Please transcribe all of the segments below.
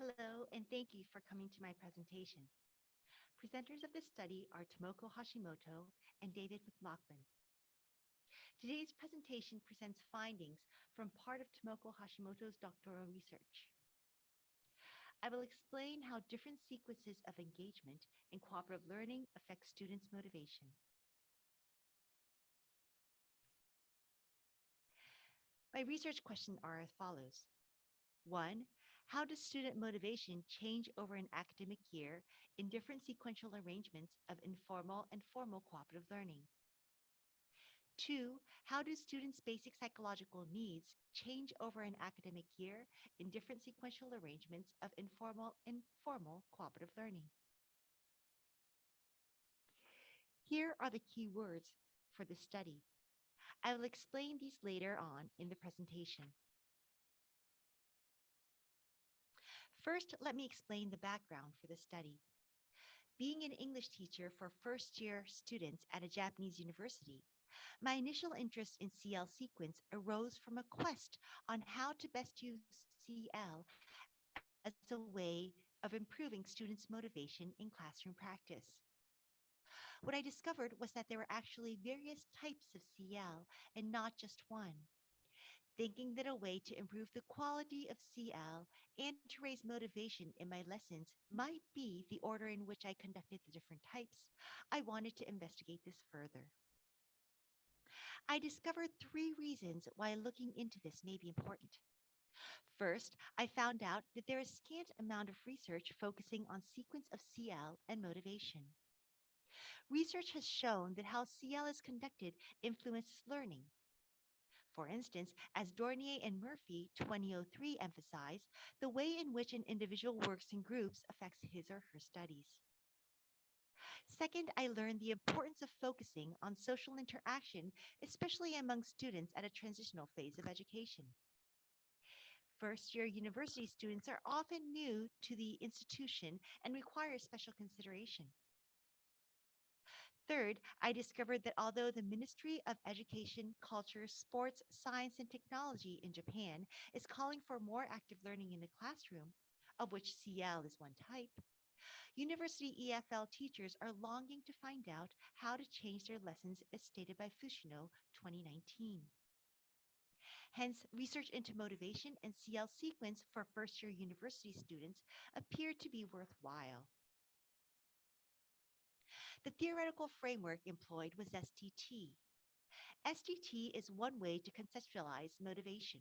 Hello, and thank you for coming to my presentation. Presenters of this study are Tomoko Hashimoto and David McLoughlin. Today's presentation presents findings from part of Tomoko Hashimoto's doctoral research. I will explain how different sequences of engagement in cooperative learning affect students' motivation. My research questions are as follows. 1. How does student motivation change over an academic year in different sequential arrangements of informal and formal cooperative learning? 2. How do students' basic psychological needs change over an academic year in different sequential arrangements of informal and formal cooperative learning? Here are the key words for the study. I will explain these later on in the presentation. First, let me explain the background for the study. Being an English teacher for first-year students at a Japanese university, my initial interest in CL sequence arose from a quest on how to best use CL as a way of improving students' motivation in classroom practice. What I discovered was that there were actually various types of CL and not just one. Thinking that a way to improve the quality of CL and to raise motivation in my lessons might be the order in which I conducted the different types, I wanted to investigate this further. I discovered three reasons why looking into this may be important. First, I found out that there is scant amount of research focusing on sequence of CL and motivation. Research has shown that how CL is conducted influences learning. For instance, as Dornier and Murphy 2003 emphasize, the way in which an individual works in groups affects his or her studies. Second, I learned the importance of focusing on social interaction, especially among students at a transitional phase of education. First-year university students are often new to the institution and require special consideration. Third, I discovered that although the Ministry of Education, Culture, Sports, Science, and Technology in Japan is calling for more active learning in the classroom, of which CL is one type, university EFL teachers are longing to find out how to change their lessons as stated by Fushino 2019. Hence, research into motivation and CL sequence for first-year university students appeared to be worthwhile. The theoretical framework employed was STT. STT is one way to conceptualize motivation.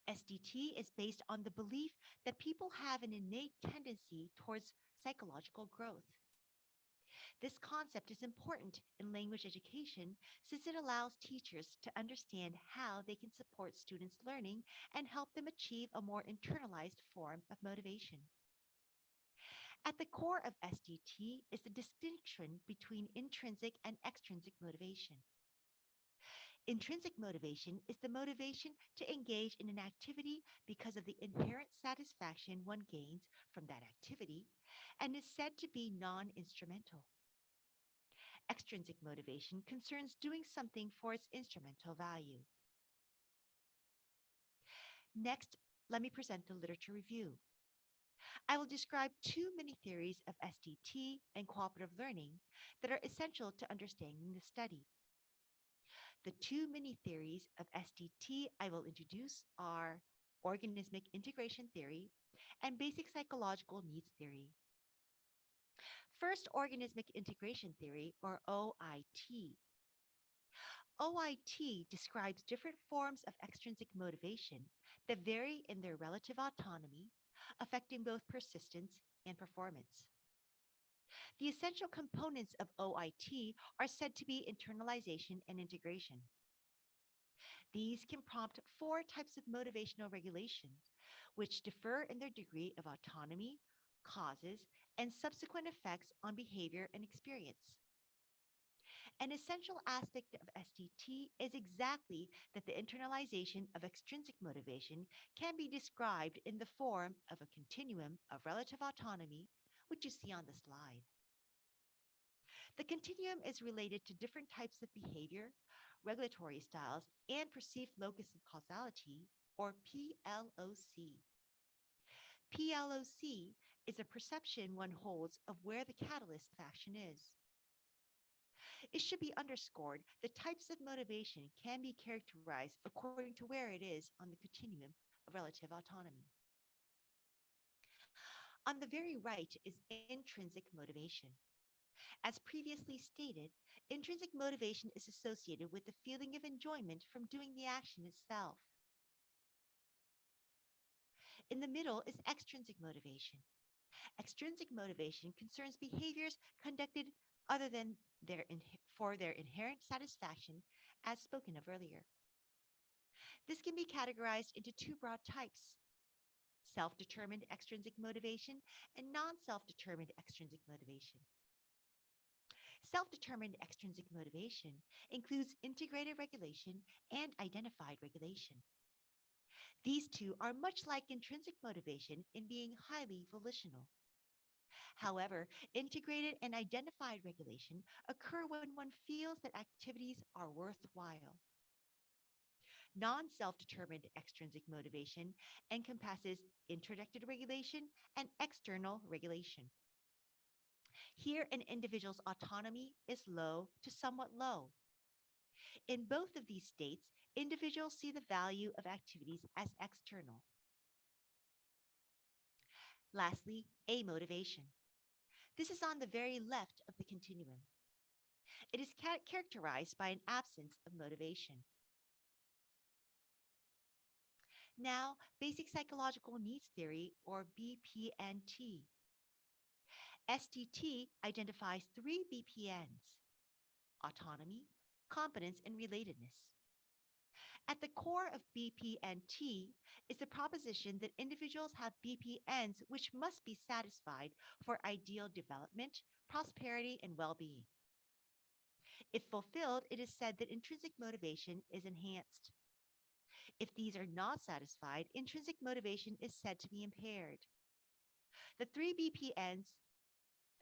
STT is based on the belief that people have an innate tendency towards psychological growth. This concept is important in language education since it allows teachers to understand how they can support students' learning and help them achieve a more internalized form of motivation. At the core of SDT is the distinction between intrinsic and extrinsic motivation. Intrinsic motivation is the motivation to engage in an activity because of the inherent satisfaction one gains from that activity and is said to be non-instrumental. Extrinsic motivation concerns doing something for its instrumental value. Next, let me present the literature review. I will describe two mini-theories of SDT and cooperative learning that are essential to understanding the study. The two mini-theories of SDT I will introduce are organismic integration theory and basic psychological needs theory. First, organismic integration theory, or OIT. OIT describes different forms of extrinsic motivation that vary in their relative autonomy, affecting both persistence and performance. The essential components of OIT are said to be internalization and integration. These can prompt four types of motivational regulation, which differ in their degree of autonomy, causes, and subsequent effects on behavior and experience. An essential aspect of SDT is exactly that the internalization of extrinsic motivation can be described in the form of a continuum of relative autonomy, which you see on the slide. The continuum is related to different types of behavior, regulatory styles, and perceived locus of causality, or PLOC. PLOC is a perception one holds of where the catalyst of action is. It should be underscored that types of motivation can be characterized according to where it is on the continuum of relative autonomy. On the very right is intrinsic motivation. As previously stated, intrinsic motivation is associated with the feeling of enjoyment from doing the action itself. In the middle is extrinsic motivation. Extrinsic motivation concerns behaviors conducted other than for their inherent satisfaction, as spoken of earlier. This can be categorized into two broad types: self determined extrinsic motivation and non self determined extrinsic motivation. Self determined extrinsic motivation includes integrated regulation and identified regulation. These two are much like intrinsic motivation in being highly volitional. However, integrated and identified regulation occur when one feels that activities are worthwhile. Non self determined extrinsic motivation encompasses introduced regulation and external regulation. Here, an individual's autonomy is low to somewhat low. In both of these states, individuals see the value of activities as external. Lastly, amotivation. This is on the very left of the continuum. It is characterized by an absence of motivation. Now, basic psychological needs theory, or BPNT. STT identifies three BPNs: autonomy, competence, and relatedness. At the core of BPNT is the proposition that individuals have BPNs which must be satisfied for ideal development, prosperity, and well being. If fulfilled, it is said that intrinsic motivation is enhanced. If these are not satisfied, intrinsic motivation is said to be impaired. The three BPNs,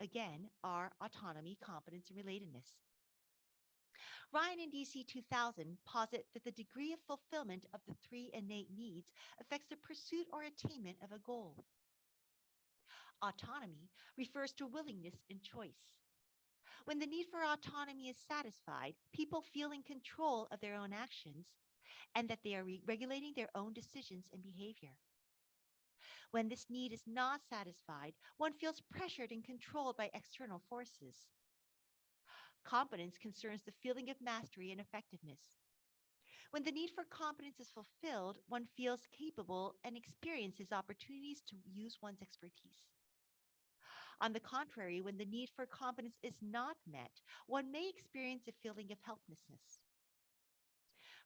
again, are autonomy, competence, and relatedness. Ryan and DC 2000 posit that the degree of fulfillment of the three innate needs affects the pursuit or attainment of a goal. Autonomy refers to willingness and choice. When the need for autonomy is satisfied, people feel in control of their own actions and that they are regulating their own decisions and behavior. When this need is not satisfied, one feels pressured and controlled by external forces. Competence concerns the feeling of mastery and effectiveness. When the need for competence is fulfilled, one feels capable and experiences opportunities to use one's expertise. On the contrary, when the need for competence is not met, one may experience a feeling of helplessness.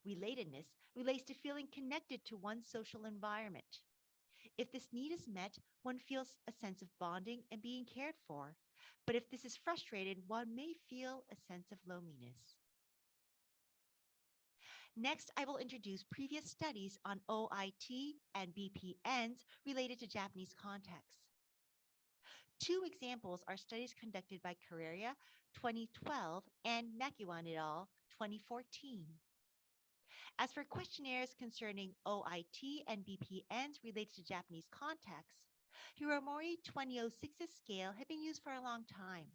Relatedness relates to feeling connected to one's social environment. If this need is met, one feels a sense of bonding and being cared for. But if this is frustrated, one may feel a sense of loneliness. Next, I will introduce previous studies on OIT and BPNs related to Japanese contexts. Two examples are studies conducted by Carrera 2012 and McLoughlin et al. 2014. As for questionnaires concerning OIT and BPNs related to Japanese contexts, Hiromori 2006's scale had been used for a long time.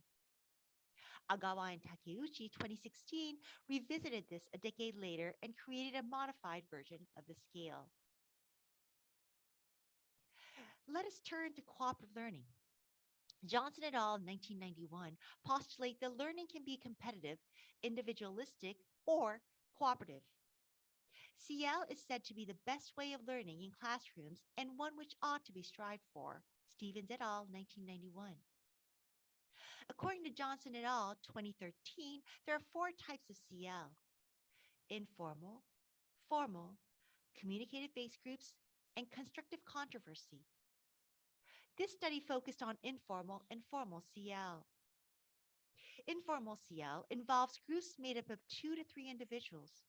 Agawa and Takeuchi 2016 revisited this a decade later and created a modified version of the scale. Let us turn to cooperative learning. Johnson et al. 1991 postulate that learning can be competitive, individualistic, or cooperative. CL is said to be the best way of learning in classrooms and one which ought to be strived for. Stevens et al. 1991. According to Johnson et al. 2013, there are four types of CL: informal, formal, communicative based groups, and constructive controversy. This study focused on informal and formal CL. Informal CL involves groups made up of 2 to 3 individuals.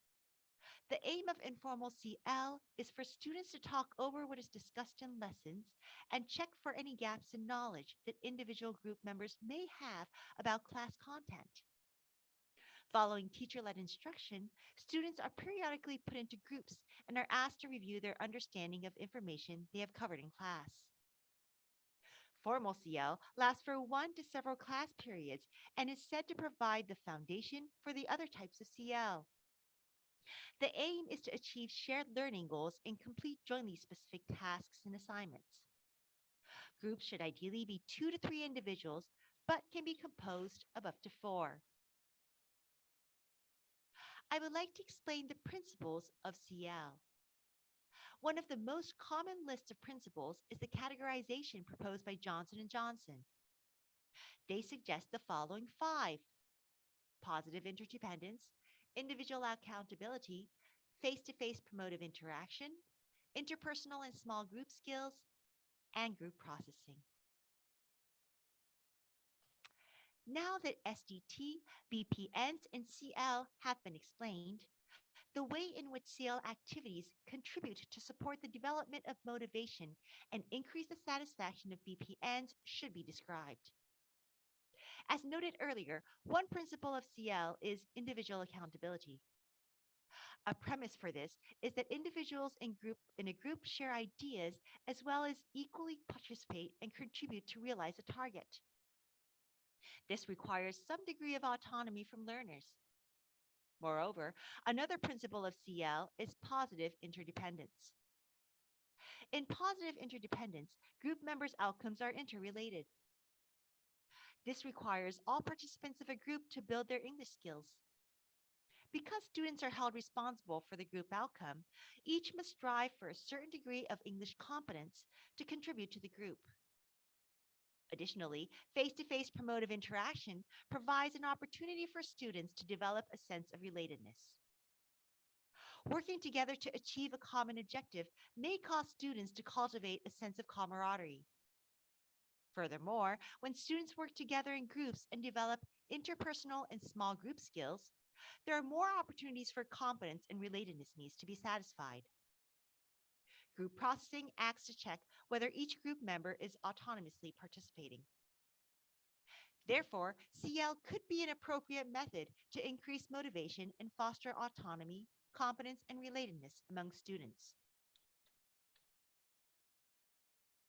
The aim of informal CL is for students to talk over what is discussed in lessons and check for any gaps in knowledge that individual group members may have about class content. Following teacher-led instruction, students are periodically put into groups and are asked to review their understanding of information they have covered in class. Formal CL lasts for one to several class periods and is said to provide the foundation for the other types of CL. The aim is to achieve shared learning goals and complete jointly specific tasks and assignments. Groups should ideally be 2 to 3 individuals, but can be composed of up to 4. I would like to explain the principles of CL. One of the most common lists of principles is the categorization proposed by Johnson and Johnson. They suggest the following 5: positive interdependence, individual accountability, face-to-face promotive interaction, interpersonal and small group skills, and group processing. Now that SDT, BPNs, and CL have been explained, the way in which CL activities contribute to support the development of motivation and increase the satisfaction of BPNs should be described. As noted earlier, one principle of CL is individual accountability. A premise for this is that individuals in a group share ideas as well as equally participate and contribute to realize a target. This requires some degree of autonomy from learners. Moreover, another principle of CL is positive interdependence. In positive interdependence, group members' outcomes are interrelated. This requires all participants of a group to build their English skills. Because students are held responsible for the group outcome, each must strive for a certain degree of English competence to contribute to the group. Additionally, face-to-face promotive interaction provides an opportunity for students to develop a sense of relatedness. Working together to achieve a common objective may cause students to cultivate a sense of camaraderie. Furthermore, when students work together in groups and develop interpersonal and small group skills, there are more opportunities for competence and relatedness needs to be satisfied. Group processing acts to check whether each group member is autonomously participating. Therefore, CL could be an appropriate method to increase motivation and foster autonomy, competence, and relatedness among students.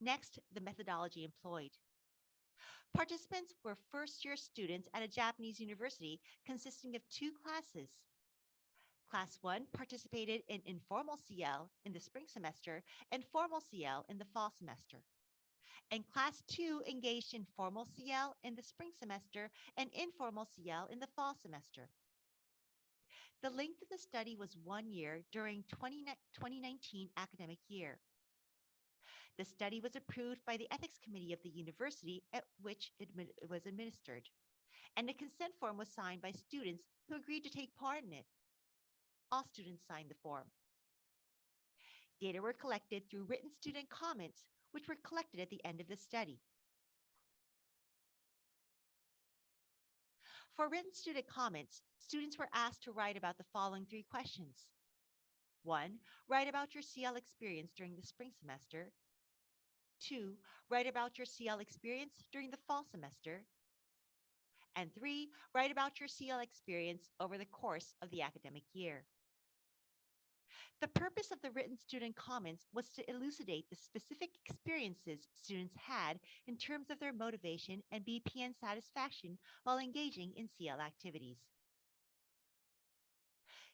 Next, the methodology employed. Participants were first-year students at a Japanese university consisting of 2 classes. Class 1 participated in informal CL in the spring semester and formal CL in the fall semester. And Class 2 engaged in formal CL in the spring semester and informal CL in the fall semester. The length of the study was 1 year during 2019 academic year. The study was approved by the ethics committee of the university at which it was administered, and a consent form was signed by students who agreed to take part in it. All students signed the form. Data were collected through written student comments, which were collected at the end of the study. For written student comments, students were asked to write about the following 3 questions. 1. Write about your CL experience during the spring semester. 2. Write about your CL experience during the fall semester. And 3. Write about your CL experience over the course of the academic year. The purpose of the written student comments was to elucidate the specific experiences students had in terms of their motivation and BPN satisfaction while engaging in CL activities.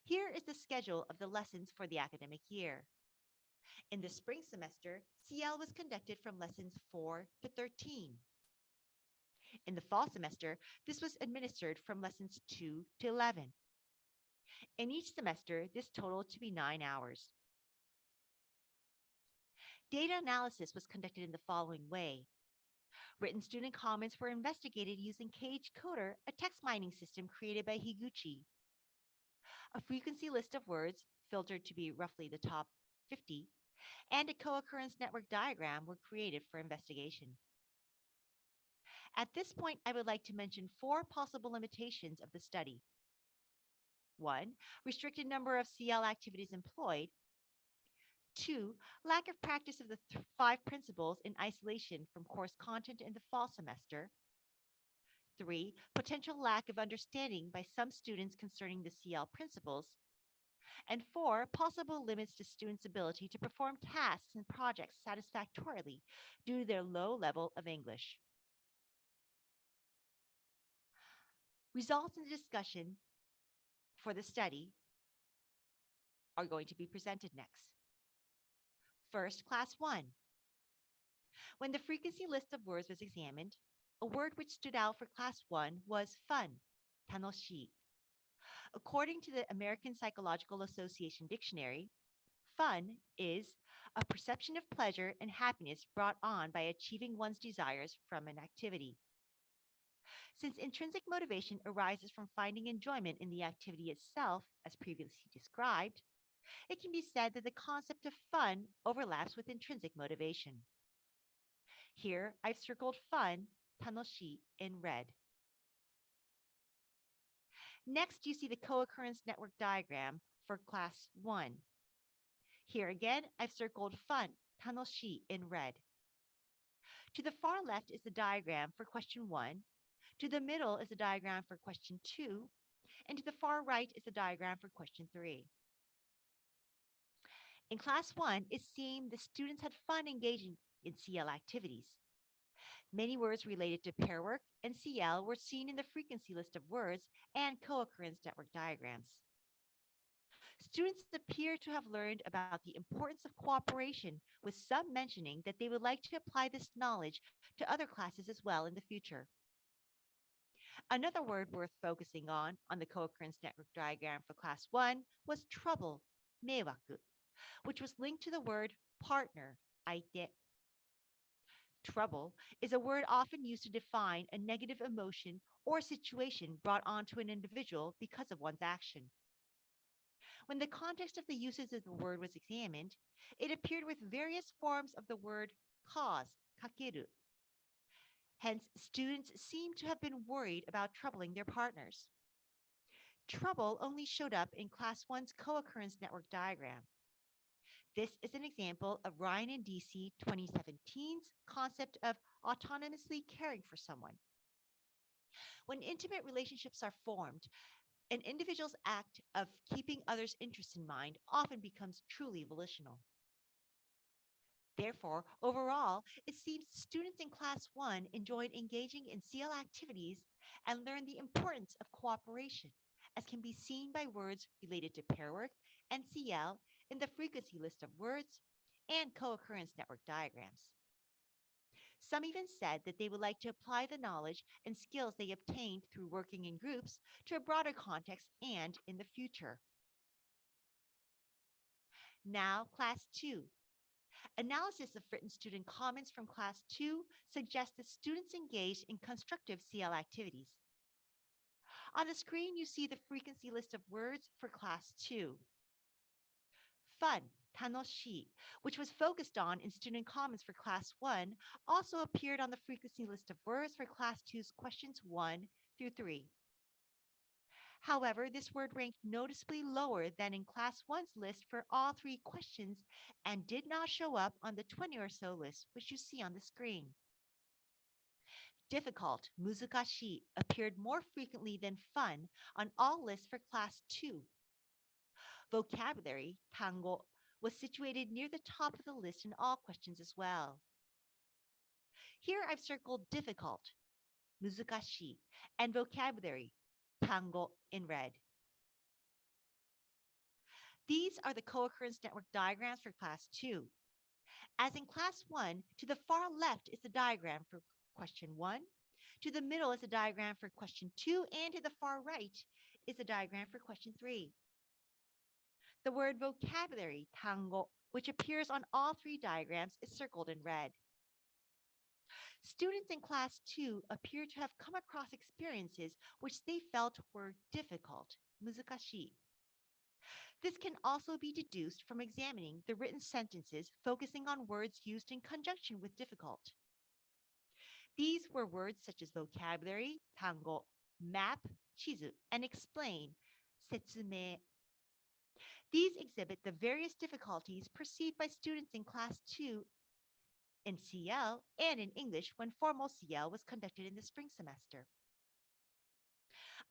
Here is the schedule of the lessons for the academic year. In the spring semester, CL was conducted from lessons 4 to 13. In the fall semester, this was administered from lessons 2 to 11. In each semester, this totaled to be 9 hours. Data analysis was conducted in the following way. Written student comments were investigated using Cage Coder, a text mining system created by Higuchi. A frequency list of words, filtered to be roughly the top 50, and a co-occurrence network diagram were created for investigation. At this point, I would like to mention 4 possible limitations of the study. 1. Restricted number of CL activities employed. 2. Lack of practice of the 5 principles in isolation from course content in the fall semester. 3. Potential lack of understanding by some students concerning the CL principles. And 4, possible limits to students' ability to perform tasks and projects satisfactorily due to their low level of English. Results and discussion for the study are going to be presented next. First, Class 1. When the frequency list of words was examined, a word which stood out for Class 1 was fun, tanoshii. According to the American Psychological Association Dictionary, fun is a perception of pleasure and happiness brought on by achieving one's desires from an activity. Since intrinsic motivation arises from finding enjoyment in the activity itself, as previously described, it can be said that the concept of fun overlaps with intrinsic motivation. Here, I've circled fun, tanoshi, in red. Next, you see the co-occurrence network diagram for Class 1. Here again, I've circled fun, tanoshi, in red. To the far left is the diagram for question 1. To the middle is the diagram for question 2. And to the far right is the diagram for question 3. In Class 1, it seemed the students had fun engaging in CL activities. Many words related to pair work and CL were seen in the frequency list of words and co-occurrence network diagrams. Students appear to have learned about the importance of cooperation, with some mentioning that they would like to apply this knowledge to other classes as well in the future. Another word worth focusing on the co-occurrence network diagram for Class 1 was trouble, meiwaku, which was linked to the word partner, aite. Trouble is a word often used to define a negative emotion or situation brought onto an individual because of one's action. When the context of the uses of the word was examined, it appeared with various forms of the word cause, kakeru. Hence, students seem to have been worried about troubling their partners. Trouble only showed up in Class 1's co-occurrence network diagram. This is an example of Ryan and DC 2017's concept of autonomously caring for someone. When intimate relationships are formed, an individual's act of keeping others' interests in mind often becomes truly volitional. Therefore, overall, it seems students in Class 1 enjoyed engaging in CL activities and learned the importance of cooperation, as can be seen by words related to pair work and CL in the frequency list of words and co-occurrence network diagrams. Some even said that they would like to apply the knowledge and skills they obtained through working in groups to a broader context and in the future. Now, Class 2. Analysis of written student comments from Class 2 suggests that students engaged in constructive CL activities. On the screen, you see the frequency list of words for Class 2. Fun, tanoshi, which was focused on in student comments for Class 1, also appeared on the frequency list of words for Class 2's questions 1 through 3. However, this word ranked noticeably lower than in Class 1's list for all 3 questions and did not show up on the 20 or so list, which you see on the screen. Difficult, muzukashi, appeared more frequently than fun on all lists for Class 2. Vocabulary, tango, was situated near the top of the list in all questions as well. Here I've circled difficult, muzukashi, and vocabulary, tango, in red. These are the co-occurrence network diagrams for Class 2. As in Class 1, to the far left is the diagram for question 1, to the middle is a diagram for question 2, and to the far right is a diagram for question 3. The word vocabulary, tango, which appears on all 3 diagrams, is circled in red. Students in Class 2 appear to have come across experiences which they felt were difficult, muzukashi. This can also be deduced from examining the written sentences focusing on words used in conjunction with difficult. These were words such as vocabulary, tango, map, chizu, and explain, setsume. These exhibit the various difficulties perceived by students in Class 2 in CL and in English when formal CL was conducted in the spring semester.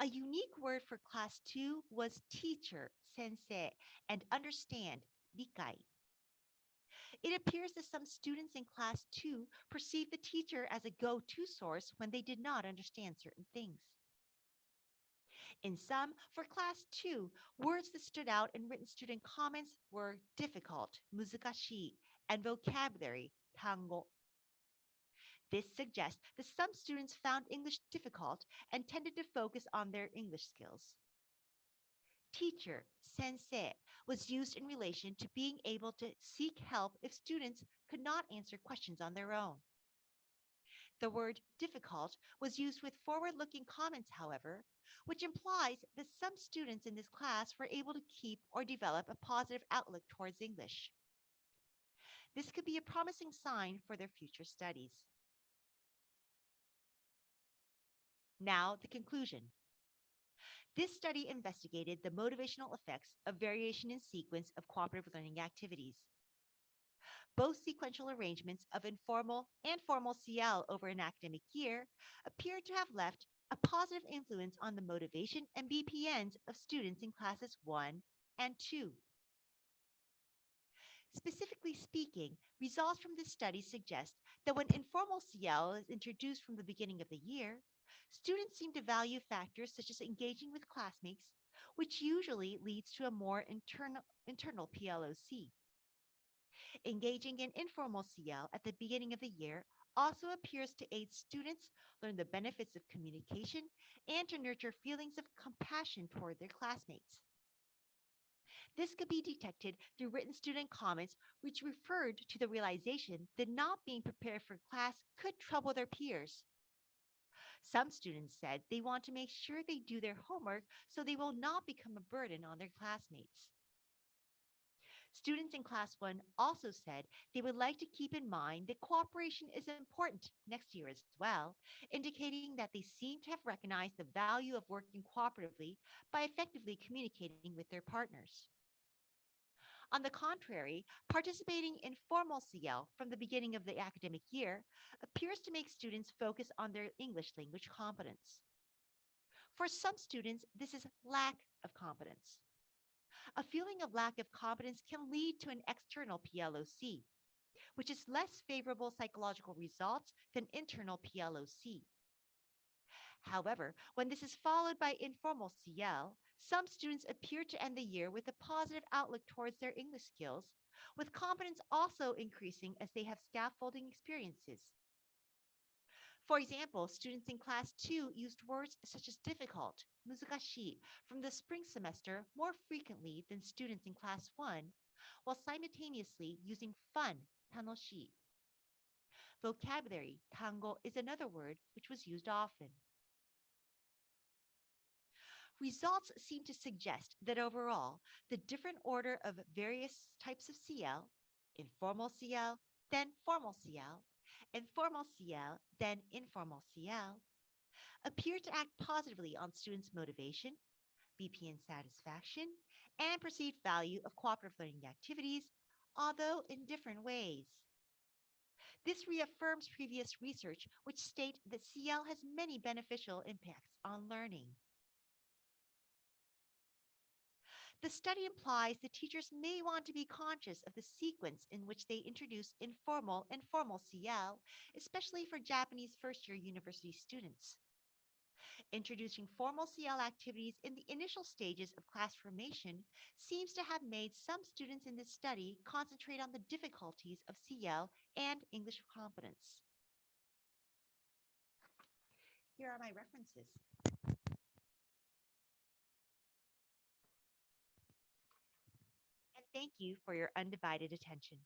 A unique word for class 2 was teacher, sensei, and understand, rikai. It appears that some students in class 2 perceived the teacher as a go-to source when they did not understand certain things. In sum, for class 2, words that stood out in written student comments were difficult, muzukashii, and vocabulary, tango. This suggests that some students found English difficult and tended to focus on their English skills. Teacher, sensei, was used in relation to being able to seek help if students could not answer questions on their own. The word difficult was used with forward looking comments, however, which implies that some students in this class were able to keep or develop a positive outlook towards English. This could be a promising sign for their future studies. Now, the conclusion. This study investigated the motivational effects of variation in sequence of cooperative learning activities. Both sequential arrangements of informal and formal CL over an academic year appear to have left a positive influence on the motivation and BPNs of students in classes 1 and 2. Specifically speaking, results from this study suggest that when informal CL is introduced from the beginning of the year, students seem to value factors such as engaging with classmates, which usually leads to a more internal PLOC. Engaging in informal CL at the beginning of the year also appears to aid students learn the benefits of communication and to nurture feelings of compassion toward their classmates. This could be detected through written student comments which referred to the realization that not being prepared for class could trouble their peers. Some students said they want to make sure they do their homework so they will not become a burden on their classmates. Students in Class 1 also said they would like to keep in mind that cooperation is important next year as well, indicating that they seem to have recognized the value of working cooperatively by effectively communicating with their partners. On the contrary, participating in formal CL from the beginning of the academic year appears to make students focus on their English language competence. For some students, this is lack of competence. A feeling of lack of competence can lead to an external PLOC, which is less favorable psychological results than internal PLOC. However, when this is followed by informal CL, some students appear to end the year with a positive outlook towards their English skills, with competence also increasing as they have scaffolding experiences. For example, students in Class 2 used words such as difficult, muzukashii, from the spring semester more frequently than students in Class 1, while simultaneously using fun, tanoshii. Vocabulary, tango, is another word which was used often. Results seem to suggest that overall, the different order of various types of CL, informal CL, then formal CL, informal CL, then informal CL, appear to act positively on students' motivation, BPN satisfaction, and perceived value of cooperative learning activities, although in different ways. This reaffirms previous research which state that CL has many beneficial impacts on learning. The study implies that teachers may want to be conscious of the sequence in which they introduce informal and formal CL, especially for Japanese first year university students. Introducing formal CL activities in the initial stages of class formation seems to have made some students in this study concentrate on the difficulties of CL and English competence. Here are my references. And thank you for your undivided attention.